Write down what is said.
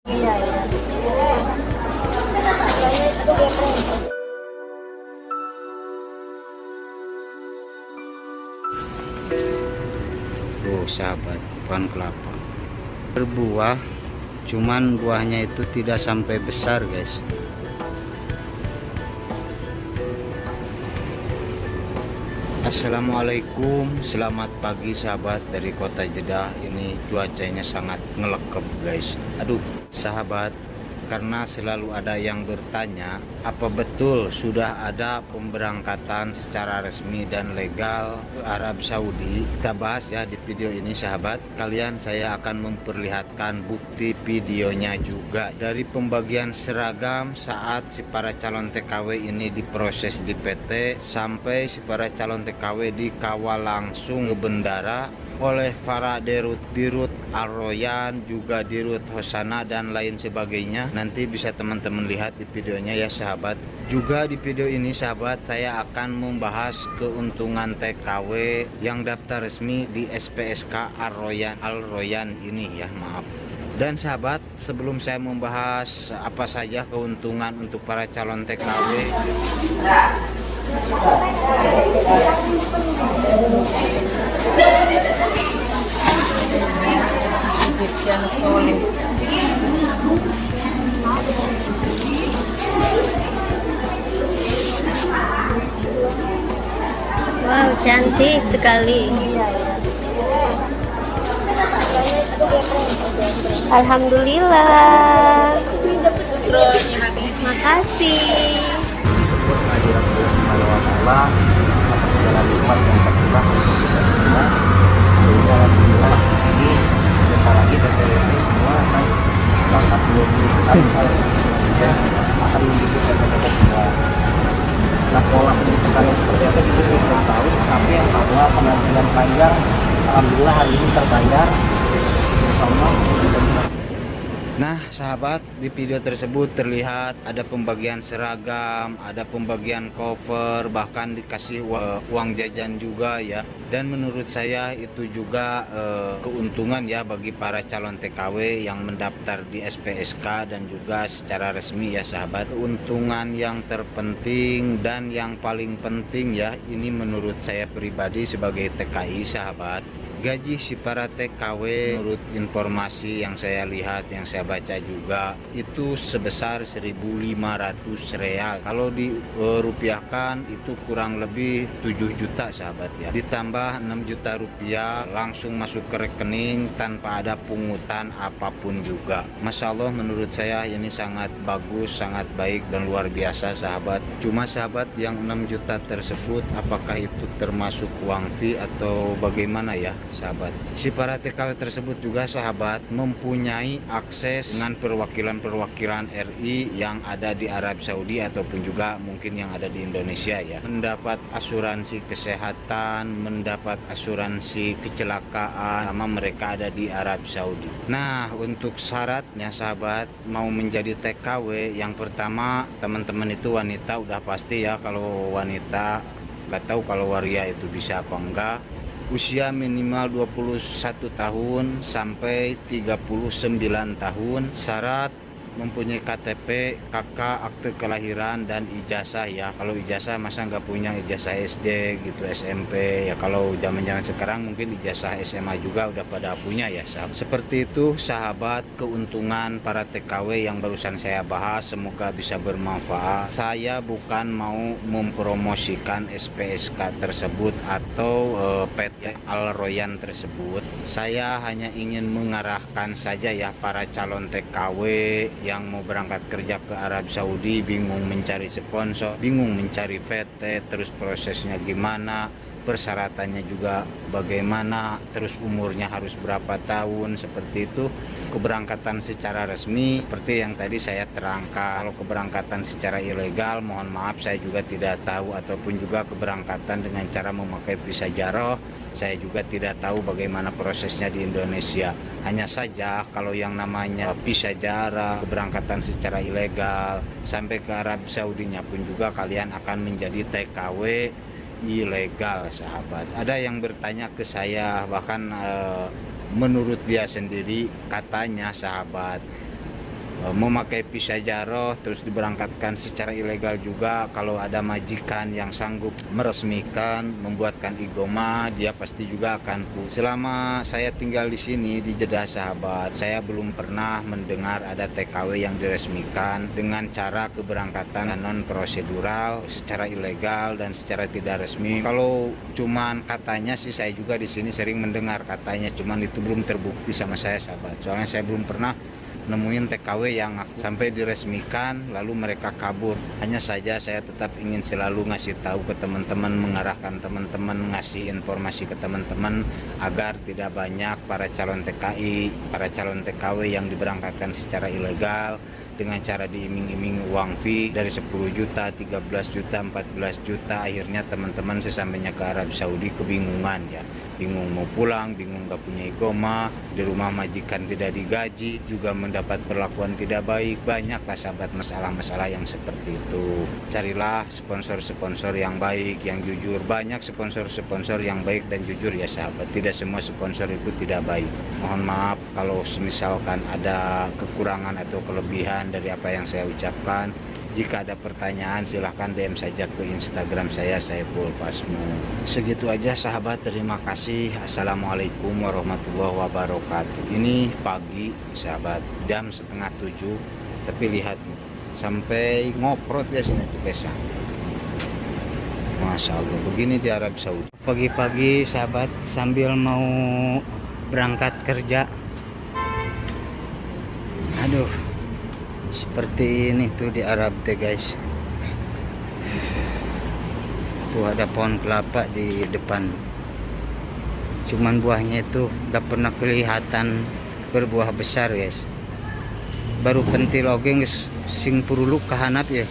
Iya, iya. Tuh sahabat, pohon kelapa berbuah, cuman buahnya itu tidak sampai besar guys. Assalamualaikum, selamat pagi sahabat dari kota Jeddah. Ini cuacanya sangat ngelekep guys. Aduh sahabat, karena selalu ada yang bertanya, apa betul sudah ada pemberangkatan secara resmi dan legal ke Arab Saudi? Kita bahas ya di video ini sahabat. Kalian saya akan memperlihatkan bukti videonya juga dari pembagian seragam saat si para calon TKW ini diproses di PT sampai si para calon TKW dikawal langsung ke bandara oleh para dirut Al-Royan, juga dirut Hosana dan lain sebagainya. Nanti bisa teman-teman lihat di videonya ya sahabat. Juga di video ini sahabat, saya akan membahas keuntungan TKW yang daftar resmi di SPSK Al-Royan ini ya, maaf. Dan sahabat, sebelum saya membahas apa saja keuntungan untuk para calon TKW, Jadi anak soleh. Wow, cantik sekali. Iya, iya. Alhamdulillah. Makasih. disebut kehadiran Allah Subhanahu wa taala atas segala nikmat yang tercurah untuk kita semua. Sehingga alhamdulillah di sini sebentar lagi TPWP semua akan berangkat 21 dan akan mendukung TPWP semua. Nah, pola pendidikannya seperti apa juga sih belum tahu, tapi yang bahwa penampilan panjang alhamdulillah hari ini terbayar. Insyaallah. Nah sahabat, di video tersebut terlihat ada pembagian seragam, ada pembagian cover, bahkan dikasih uang jajan juga ya. Dan menurut saya itu juga keuntungan ya bagi para calon TKW yang mendaftar di SPSK dan juga secara resmi ya sahabat. Keuntungan yang terpenting dan yang paling penting ya, ini menurut saya pribadi sebagai TKI sahabat, gaji si para TKW menurut informasi yang saya lihat, yang saya baca juga, itu sebesar 1.500 real. Kalau dirupiahkan itu kurang lebih 7 juta sahabat ya. Ditambah 6 juta rupiah langsung masuk ke rekening tanpa ada pungutan apapun juga. Masya Allah, menurut saya ini sangat bagus, sangat baik dan luar biasa sahabat. Cuma sahabat, yang 6 juta tersebut apakah itu termasuk uang fee atau bagaimana ya sahabat? Si para TKW tersebut juga sahabat mempunyai akses dengan perwakilan-perwakilan RI yang ada di Arab Saudi ataupun juga mungkin yang ada di Indonesia ya. Mendapat asuransi kesehatan, mendapat asuransi kecelakaan sama mereka ada di Arab Saudi. Nah, untuk syaratnya sahabat mau menjadi TKW, yang pertama teman-teman itu wanita udah pasti ya. Kalau wanita nggak tahu kalau waria itu bisa apa enggak. Usia minimal 21 tahun sampai 39 tahun. Syarat mempunyai KTP, KK, akte kelahiran dan ijazah ya. Kalau ijazah masa nggak punya ijazah SD gitu, SMP ya. Kalau zaman-zaman sekarang mungkin ijazah SMA juga udah pada punya ya sahabat. Seperti itu sahabat keuntungan para TKW yang barusan saya bahas, semoga bisa bermanfaat. Saya bukan mau mempromosikan SPSK tersebut atau PT Al-Royan tersebut. Saya hanya ingin mengarahkan saja ya para calon TKW yang mau berangkat kerja ke Arab Saudi, bingung mencari sponsor, bingung mencari PT, terus prosesnya gimana, persyaratannya juga bagaimana, terus umurnya harus berapa tahun, seperti itu. Keberangkatan secara resmi seperti yang tadi saya terangkan. Kalau keberangkatan secara ilegal, mohon maaf saya juga tidak tahu, ataupun juga keberangkatan dengan cara memakai visa jaro, saya juga tidak tahu bagaimana prosesnya di Indonesia. Hanya saja kalau yang namanya visa jara, keberangkatan secara ilegal sampai ke Arab Saudinya pun juga kalian akan menjadi TKW ilegal sahabat. Ada yang bertanya ke saya, bahkan menurut dia sendiri katanya sahabat, memakai visa jaroh terus diberangkatkan secara ilegal juga. Kalau ada majikan yang sanggup meresmikan, membuatkan igoma, dia pasti juga akan Selama saya tinggal di sini di Jeddah sahabat, saya belum pernah mendengar ada TKW yang diresmikan dengan cara keberangkatan non prosedural, secara ilegal dan secara tidak resmi. Kalau cuman katanya sih, saya juga di sini sering mendengar katanya, cuman itu belum terbukti sama saya sahabat. Soalnya saya belum pernah nemuin TKW yang sampai diresmikan lalu mereka kabur. Hanya saja saya tetap ingin selalu ngasih tahu ke teman-teman, mengarahkan teman-teman, ngasih informasi ke teman-teman agar tidak banyak para calon TKI, para calon TKW yang diberangkatkan secara ilegal dengan cara diiming-iming uang fee dari 10 juta, 13 juta, 14 juta. Akhirnya teman-teman sesampainya ke Arab Saudi kebingungan ya. Bingung mau pulang, bingung gak punya igoma, di rumah majikan tidak digaji, juga mendapat perlakuan tidak baik. Banyaklah sahabat masalah-masalah yang seperti itu. Carilah sponsor-sponsor yang baik, yang jujur. Banyak sponsor-sponsor yang baik dan jujur ya sahabat. Tidak semua sponsor itu tidak baik. Mohon maaf kalau misalkan ada kekurangan atau kelebihan dari apa yang saya ucapkan. Jika ada pertanyaan silahkan DM saja ke Instagram saya, Saiful Pasmo. Segitu aja sahabat, terima kasih. Assalamualaikum warahmatullahi wabarakatuh. Ini pagi sahabat, jam 6:30, tapi lihat sampai ngoprot ya sini tuh guys. Masya Allah, begini di Arab Saudi. Pagi-pagi sahabat, sambil mau berangkat kerja. Aduh, seperti ini tuh di Arab teh guys. Tuh ada pohon kelapa di depan, cuman buahnya itu gak pernah kelihatan berbuah besar guys. Baru pentil oge geus sing puruluk kahanap ya.